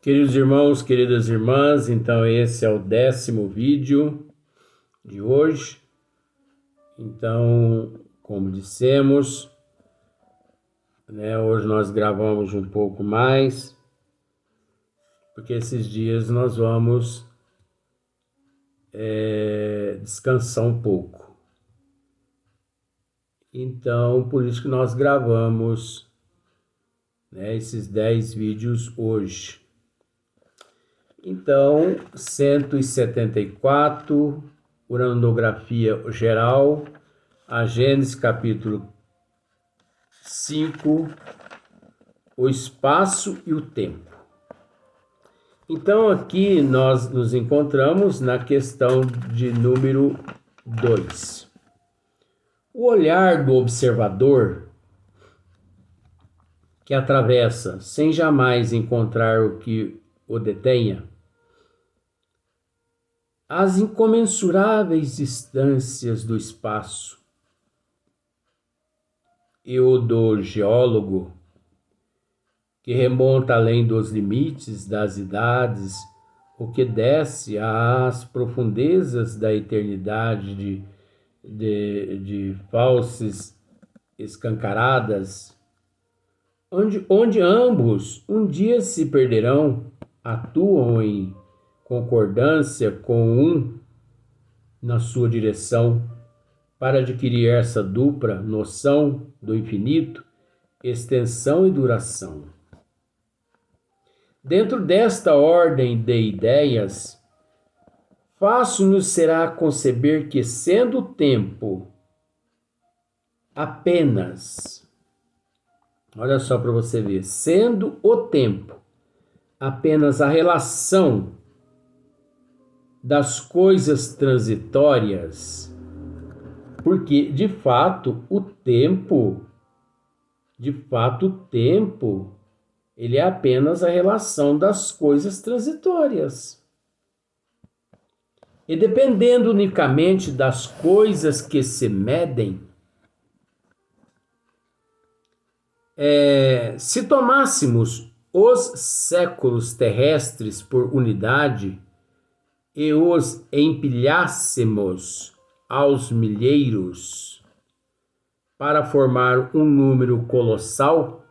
Queridos irmãos, queridas irmãs, então esse é o 10º vídeo de hoje. Então, como dissemos, hoje nós gravamos um pouco mais, porque esses dias nós vamos descansar um pouco. Então, por isso que nós gravamos esses 10 vídeos hoje. Então, 174, uranografia geral, a Gênesis capítulo 5, o espaço e o tempo. Então, aqui nós nos encontramos na questão de número 2. O olhar do observador que atravessa sem jamais encontrar o que o detenha, as incomensuráveis distâncias do espaço, e o do geólogo, que remonta além dos limites das idades, o que desce às profundezas da eternidade de falsas escancaradas, onde ambos um dia se perderão, atuam em concordância com um na sua direção para adquirir essa dupla noção do infinito, extensão e duração. Dentro desta ordem de ideias, fácil-nos será conceber que, sendo o tempo apenas, olha só para você ver, sendo o tempo apenas a relação das coisas transitórias, porque de fato o tempo, ele é apenas a relação das coisas transitórias. E dependendo unicamente das coisas que se medem, se tomássemos os séculos terrestres por unidade e os empilhássemos aos milheiros para formar um número colossal,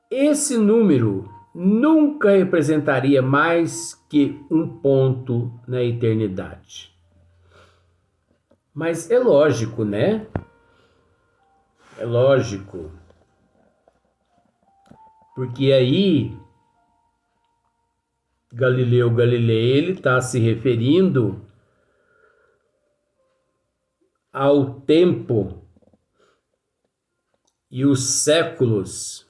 esse número nunca representaria mais que um ponto na eternidade. Mas é lógico, né? É lógico. Porque aí Galileu Galilei, ele está se referindo ao tempo e os séculos,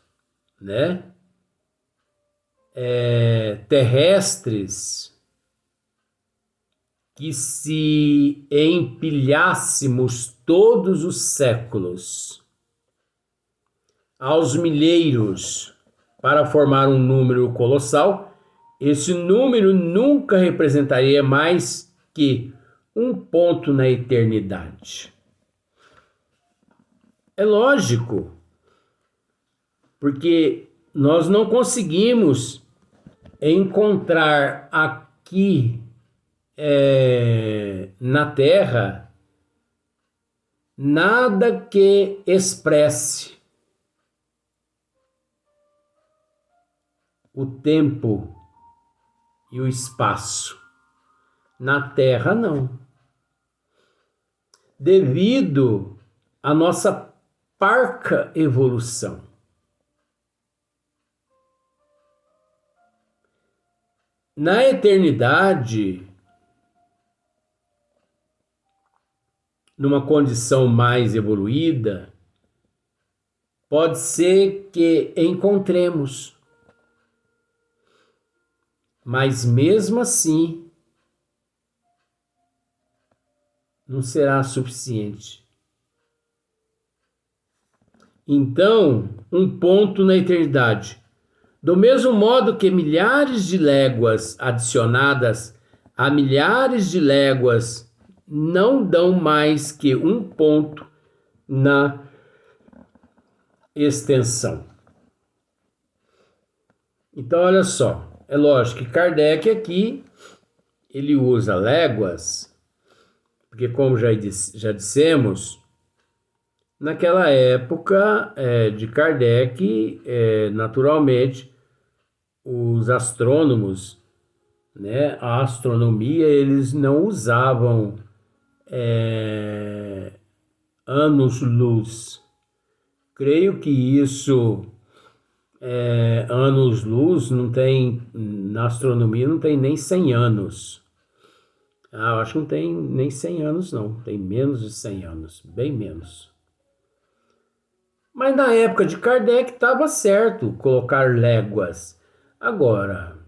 terrestres, que se empilhássemos todos os séculos aos milheiros para formar um número colossal, esse número nunca representaria mais que um ponto na eternidade. É lógico, porque nós não conseguimos encontrar aqui na Terra nada que expresse o tempo e o espaço. Na Terra, não. Devido à nossa parca evolução. Na eternidade, numa condição mais evoluída, pode ser que encontremos, mas mesmo assim não será suficiente. Então, um ponto na eternidade. Do mesmo modo que milhares de léguas adicionadas a milhares de léguas não dão mais que um ponto na extensão. Então, olha só, é lógico que Kardec aqui, ele usa léguas, porque como já dissemos, naquela época de Kardec, naturalmente, os astrônomos, né, a astronomia, eles não usavam anos-luz. Creio que isso, anos-luz, não tem, na astronomia não tem nem 100 anos. Ah, eu acho que não tem nem 100 anos, não. Tem menos de 100 anos, bem menos. Mas na época de Kardec estava certo colocar léguas. Agora,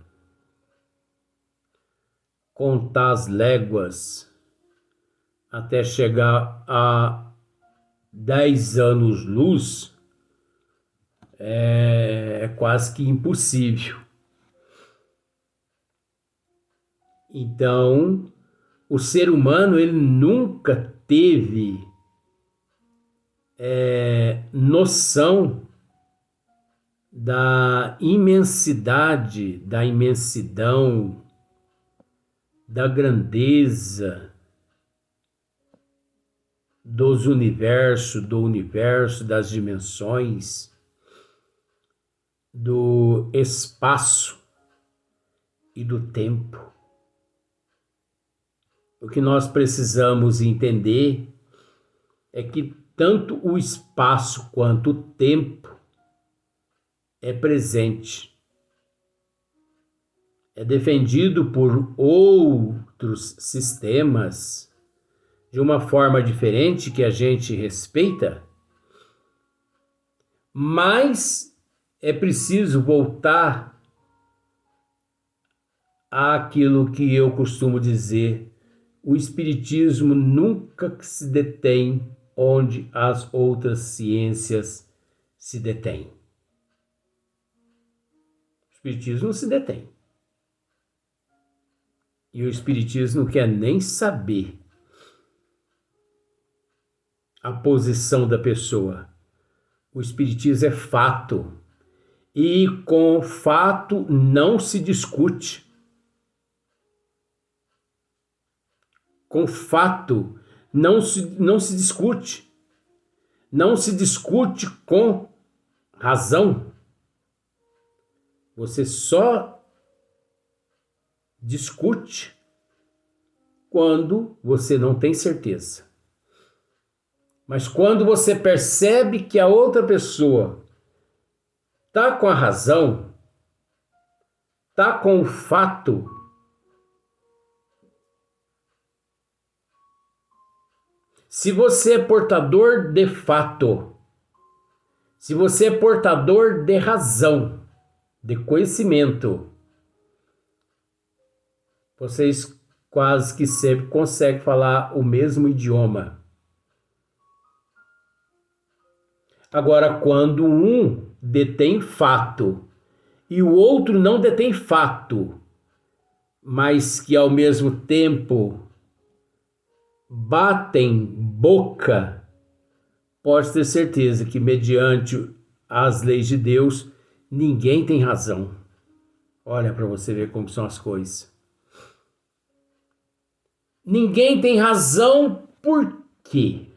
contar as léguas até chegar a 10 anos-luz é quase que impossível. Então, o ser humano ele nunca teve noção da imensidade, da imensidão, da grandeza dos universos, do universo, das dimensões, do espaço e do tempo. O que nós precisamos entender é que tanto o espaço quanto o tempo é presente. É defendido por outros sistemas de uma forma diferente que a gente respeita, mas é preciso voltar àquilo que eu costumo dizer: o espiritismo nunca se detém onde as outras ciências se detêm. O espiritismo não se detém. E o espiritismo não quer nem saber a posição da pessoa. O espiritismo é fato. E com fato não se discute. Com fato não se discute. Não se discute com razão. Você só discute quando você não tem certeza. Mas quando você percebe que a outra pessoa está com a razão, está com o fato, se você é portador de fato, se você é portador de razão, de conhecimento, vocês quase que sempre conseguem falar o mesmo idioma. Agora, quando um detém fato e o outro não detém fato, mas que ao mesmo tempo batem boca, pode ter certeza que, mediante as leis de Deus, ninguém tem razão. Olha para você ver como são as coisas. Ninguém tem razão por quê?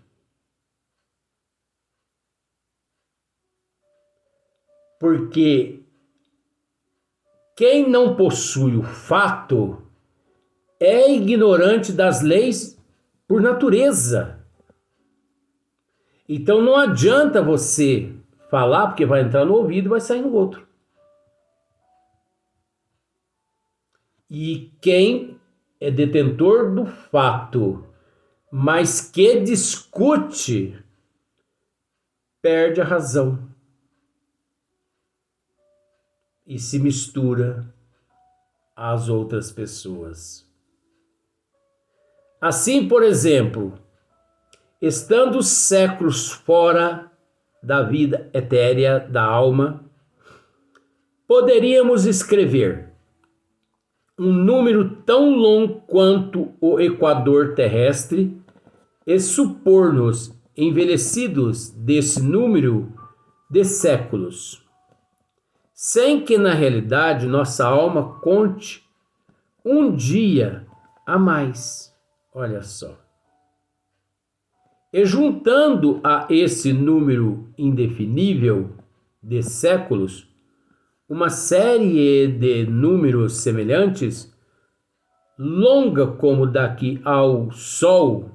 Porque quem não possui o fato é ignorante das leis por natureza. Então não adianta você falar, porque vai entrar no ouvido e vai sair no outro. E quem é detentor do fato, mas que discute, perde a razão e se mistura às outras pessoas. Assim, por exemplo, estando séculos fora da vida etérea da alma, poderíamos escrever um número tão longo quanto o equador terrestre e supor-nos envelhecidos desse número de séculos, sem que na realidade nossa alma conte um dia a mais. Olha só. E juntando a esse número indefinível de séculos, uma série de números semelhantes, longa como daqui ao Sol,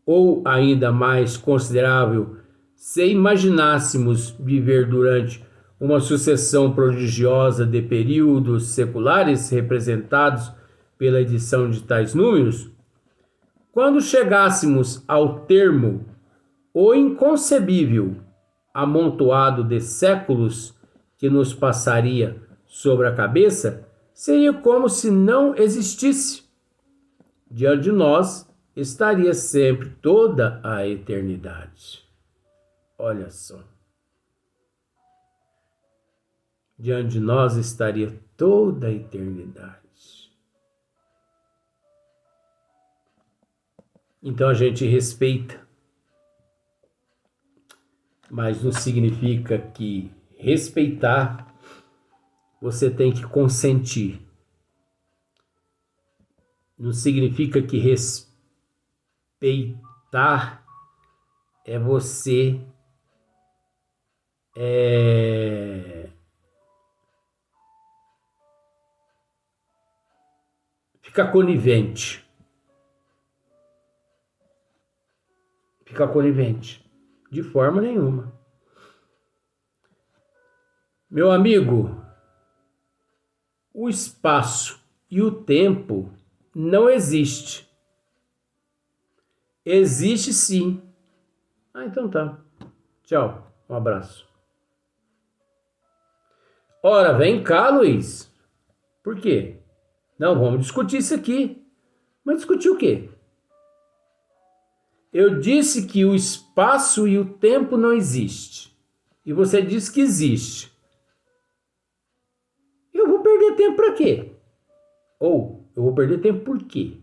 ou ainda mais considerável, se imaginássemos viver durante uma sucessão prodigiosa de períodos seculares representados pela edição de tais números, quando chegássemos ao termo o inconcebível amontoado de séculos que nos passaria sobre a cabeça, seria como se não existisse. Diante de nós estaria sempre toda a eternidade. Olha só. Diante de nós estaria toda a eternidade. Então a gente respeita, mas não significa que respeitar você tem que consentir. Não significa que respeitar é você ficar conivente. Ficar conivente. De forma nenhuma. Meu amigo, o espaço e o tempo não existe. Existe sim. Então tá. Tchau. Um abraço. Ora, vem cá, Luiz. Por quê? Não, vamos discutir isso aqui. Mas discutir o quê? Eu disse que o espaço e o tempo não existe. E você disse que existe. Eu vou perder tempo para quê? Ou eu vou perder tempo por quê?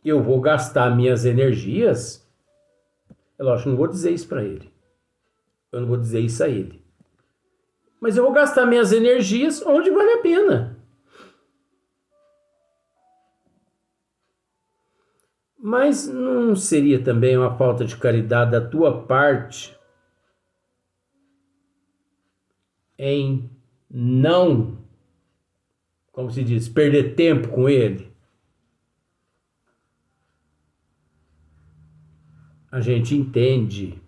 Eu vou gastar minhas energias? É lógico, eu não vou dizer isso para ele. Eu não vou dizer isso a ele. Mas eu vou gastar minhas energias onde vale a pena. Mas não seria também uma falta de caridade da tua parte em não, como se diz, perder tempo com ele? A gente entende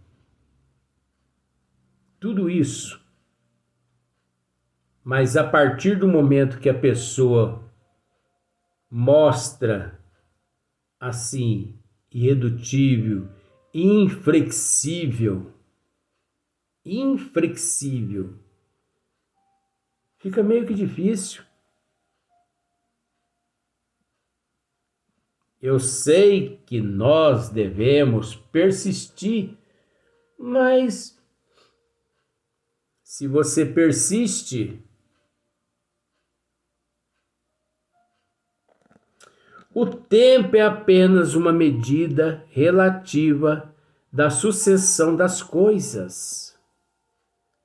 tudo isso, mas a partir do momento que a pessoa mostra assim, irredutível, inflexível, fica meio que difícil. Eu sei que nós devemos persistir, mas se você persiste, o tempo é apenas uma medida relativa da sucessão das coisas.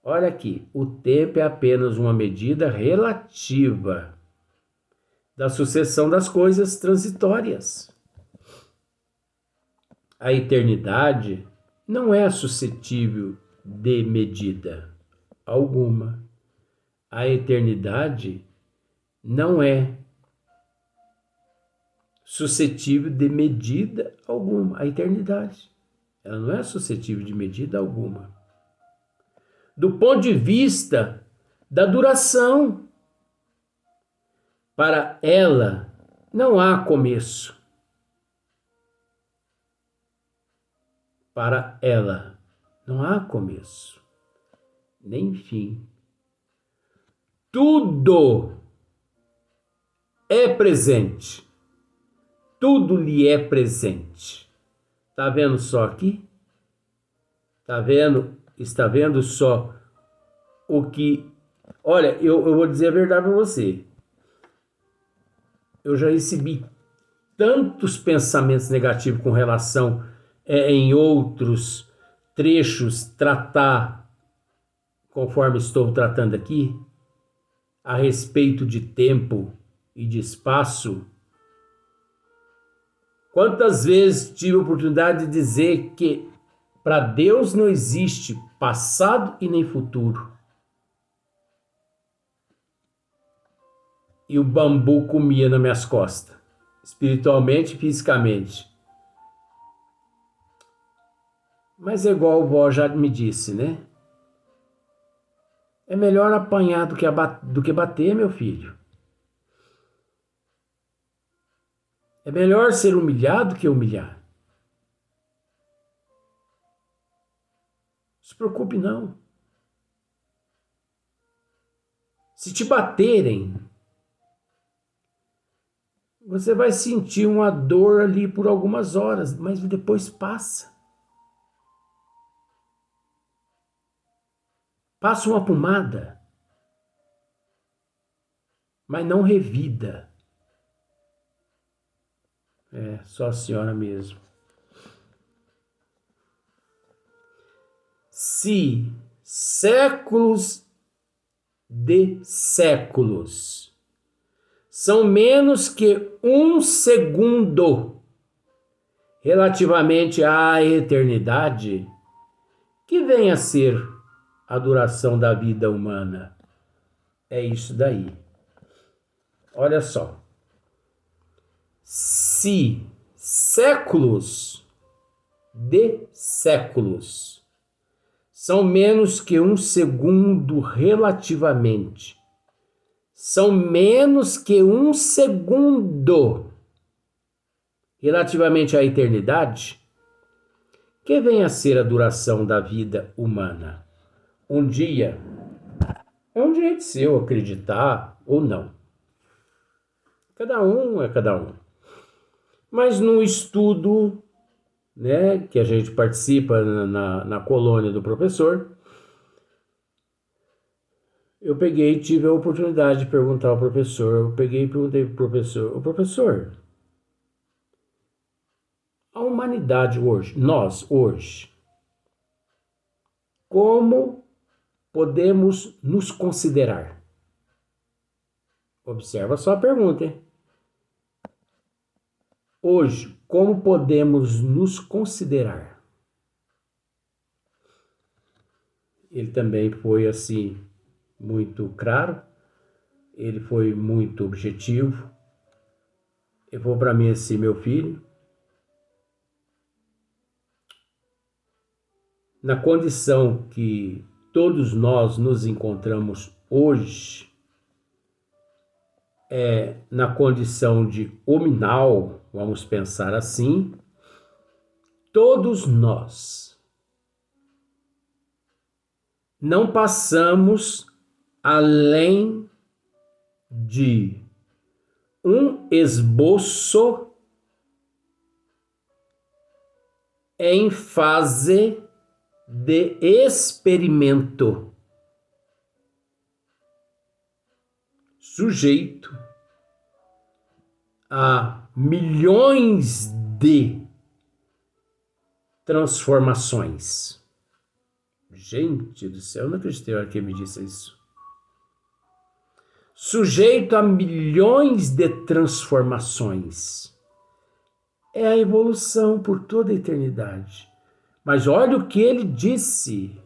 Olha aqui, o tempo é apenas uma medida relativa da sucessão das coisas transitórias. A eternidade não é suscetível de medida alguma. A eternidade não é suscetível de medida alguma. A eternidade, ela não é suscetível de medida alguma. Do ponto de vista da duração, para ela não há começo. Para ela não há começo, nem fim. Tudo é presente. Tudo lhe é presente. Tá vendo só aqui? Tá vendo? Está vendo só o que... Olha, eu vou dizer a verdade para você. Eu já recebi tantos pensamentos negativos com relação em outros trechos tratar conforme estou tratando aqui, a respeito de tempo e de espaço. Quantas vezes tive a oportunidade de dizer que para Deus não existe passado e nem futuro. E o bambu comia nas minhas costas, espiritualmente e fisicamente. Mas é igual a vó já me disse, né? É melhor apanhar do que bater, meu filho. É melhor ser humilhado que humilhar. Não se preocupe, não. Se te baterem, você vai sentir uma dor ali por algumas horas, mas depois passa. Passa uma pomada, mas não revida. É, só a senhora mesmo. Se séculos de séculos são menos que um segundo relativamente à eternidade, que vem a ser a duração da vida humana? É isso daí. Olha só. Se séculos de séculos são menos que um segundo relativamente, são menos que um segundo relativamente à eternidade, que vem a ser a duração da vida humana? Um dia é um direito seu acreditar ou não. Cada um é cada um. Mas no estudo, né, que a gente participa na colônia do professor, eu peguei e tive a oportunidade de perguntar ao professor. Eu peguei e perguntei para o professor: "O professor, a humanidade hoje, nós hoje, como podemos nos considerar?" Observa só a pergunta, hein? Hoje, como podemos nos considerar? Ele também foi assim muito claro, ele foi muito objetivo. Ele falou para mim assim: "Meu filho, na condição que todos nós nos encontramos hoje, na condição de hominal, vamos pensar assim, todos nós não passamos além de um esboço em fase de experimento, sujeito a milhões de transformações." Gente do céu, eu não acreditei na hora que ele me disse isso. Sujeito a milhões de transformações. É a evolução por toda a eternidade. Mas olha o que ele disse: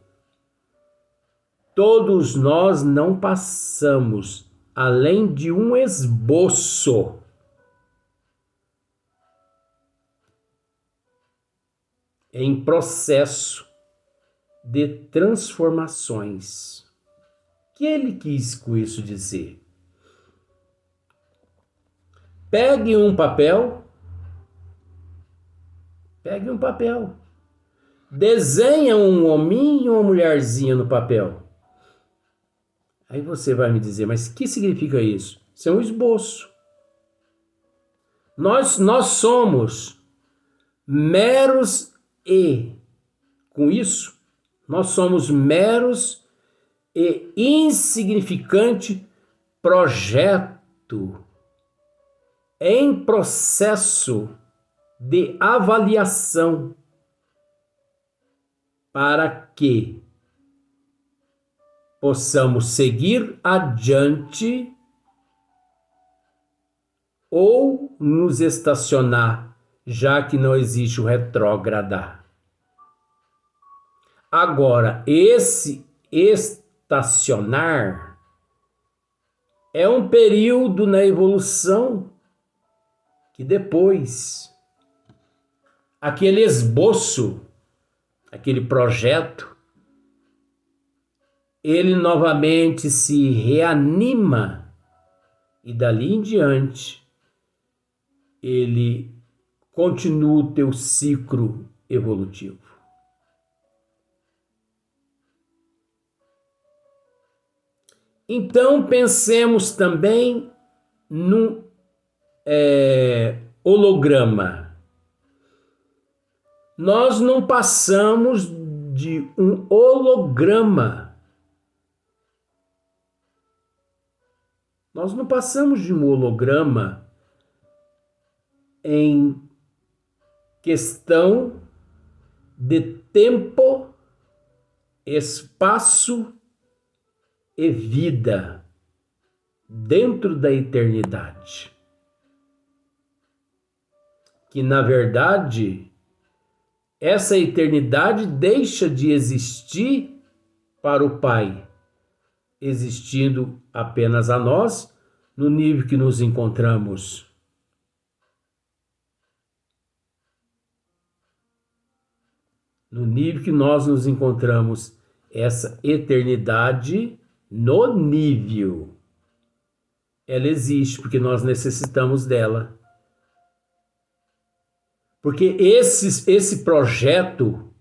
todos nós não passamos além de um esboço em processo de transformações. O que ele quis com isso dizer? Pegue um papel, desenha um hominho e uma mulherzinha no papel. Aí você vai me dizer: mas o que significa isso? Isso é um esboço. Nós somos meros com isso, nós somos meros e insignificante projeto em processo de avaliação para que possamos seguir adiante ou nos estacionar, já que não existe o retrógrada. Agora, esse estacionar é um período na evolução que depois aquele esboço, aquele projeto, ele novamente se reanima e dali em diante ele continua o teu ciclo evolutivo. Então pensemos também no holograma. Nós não passamos de um holograma. Nós não passamos de um holograma em questão de tempo, espaço e vida dentro da eternidade. Que, na verdade, essa eternidade deixa de existir para o Pai, existindo apenas a nós no nível que nos encontramos. No nível que nós nos encontramos, essa eternidade no nível, ela existe porque nós necessitamos dela. Porque esse projeto,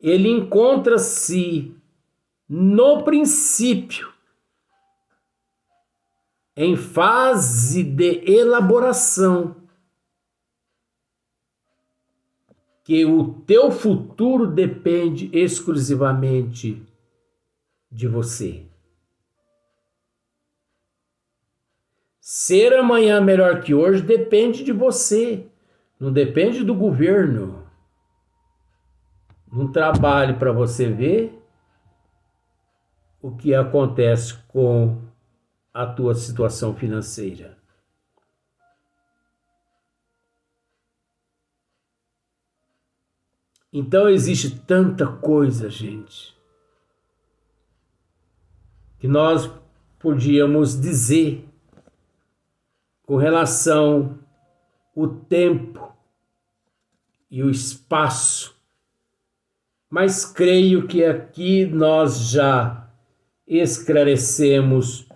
ele encontra-se no princípio, em fase de elaboração, que o teu futuro depende exclusivamente de você. Ser amanhã melhor que hoje depende de você, não depende do governo. Não trabalhe para você ver o que acontece com a tua situação financeira. Então existe tanta coisa, gente, que nós podíamos dizer com relação ao tempo e o espaço, mas creio que aqui nós já esclarecemos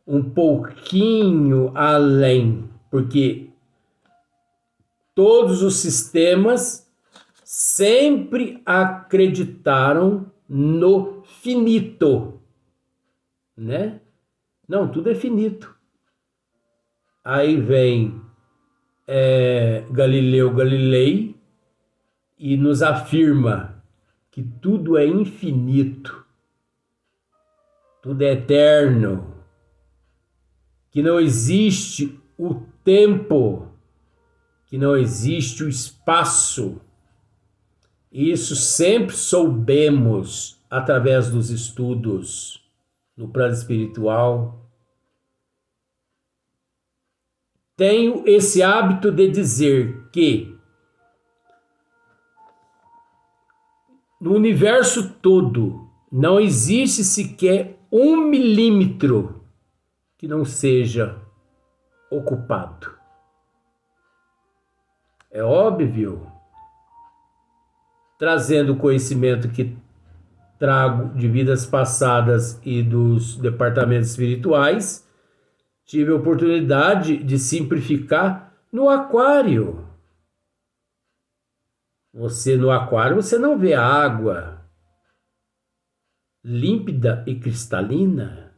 um pouquinho além, porque todos os sistemas sempre acreditaram no finito, né? Não, tudo é finito. Aí vem Galileu Galilei e nos afirma que tudo é infinito, tudo é eterno, que não existe o tempo, que não existe o espaço. Isso sempre soubemos através dos estudos no plano espiritual. Tenho esse hábito de dizer que no universo todo não existe sequer 1 milímetro que não seja ocupado. É óbvio, trazendo o conhecimento que trago de vidas passadas e dos departamentos espirituais, tive a oportunidade de simplificar no aquário. No aquário você não vê água límpida e cristalina,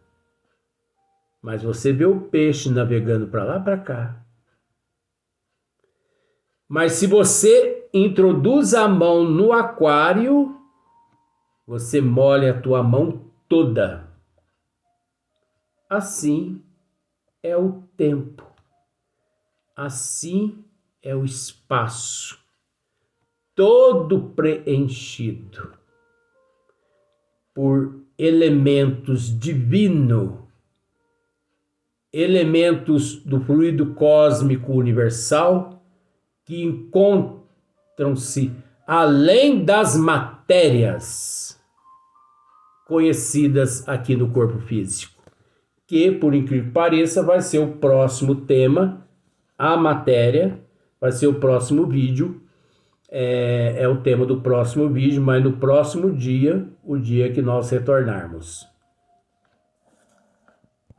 mas você vê o peixe navegando para lá, para cá. Mas se você introduz a mão no aquário, você molha a tua mão toda. Assim é o tempo. Assim é o espaço. Todo preenchido. por elementos divinos, elementos do fluido cósmico universal que encontram-se além das matérias conhecidas aqui no corpo físico, que, por incrível que pareça, vai ser o próximo tema, a matéria, vai ser o próximo vídeo, é o tema do próximo vídeo, mas no próximo dia, o dia que nós retornarmos.